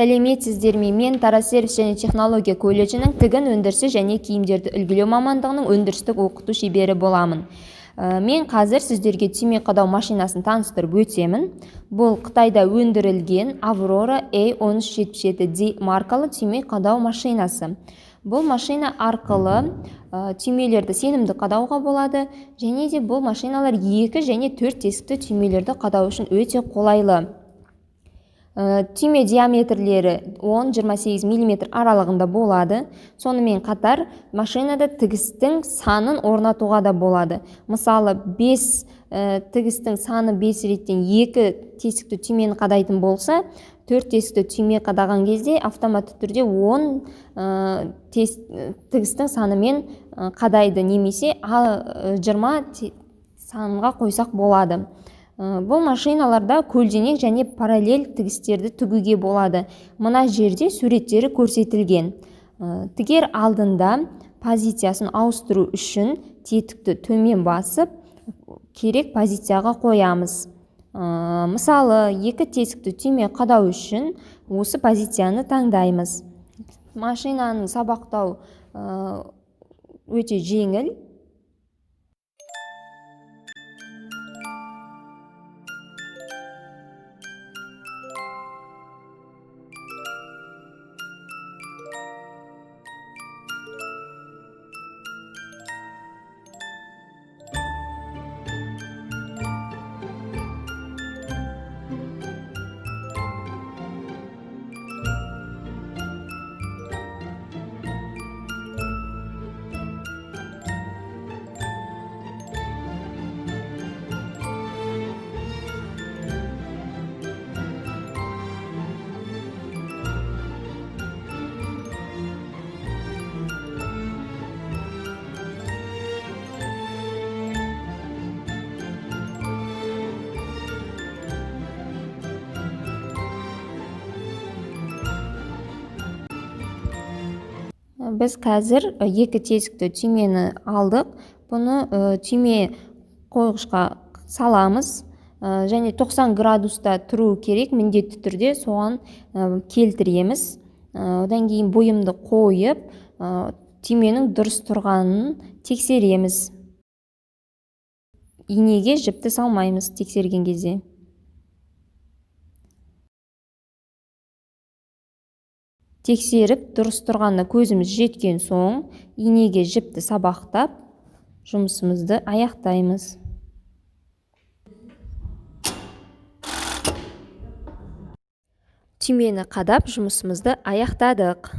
Сәлеметсіздер ме? Мен Тараз сервис және технология колледжінің тігін өндірісі және киімдерді үлгілеу мамандығының өндірістік оқыту шебері боламын. Мен қазір сіздерге түйме қадау машинасын таныстырып өтемін. Бұл Қытайда өндірілген Aurora A1377D маркалы түйме қадау машинасы. Бұл машина арқылы түймелерді сенімді қадауға болады, және де бұл машиналар 2 және 4 тесікті түймелерді қадау үшін өте қолайлы. Түйме диаметрлері 10-28 мм аралығында болады. Сонымен қатар машинада тігістің санын орнатуға да болады. Мысалы 5 тігістің саны 5 реттен 2 тесікті түймені қадайтын болса, 4 тесікті түйме қадаған кезде автоматты түрде 10 тігістің санымен қадайды, немесе 20 санға қойсақ болады. Бұл машиналарда көлденең және параллель тігістерді тігуге болады. Мына жерде суреттері көрсетілген. Тігер алдында позициясын ауыстыру үшін тетікті төмен басып, керек позицияға қоямыз. Мысалы, 2 тесікті түйме қадау үшін осы позицияны таңдаймыз. Машинаның сабақтау өте жеңіл. Біз қазір 2 тесікті түймені алдық. Бұны түйме қойғышқа саламыз, және 90 градуста тұру керек, міндетті түрде соған келтіреміз. Одан кейін бойымды қойып, түйменің дұрыс тұрғанын тексереміз. Инеге жіпті салмаймыз тексерген кезде. Тексеріп, дұрыс тұрғанына көзіміз жеткен соң, инеге жіпті сабақтап, жұмысымызды аяқтаймыз. Түймені қадап, жұмысымызды аяқтадық.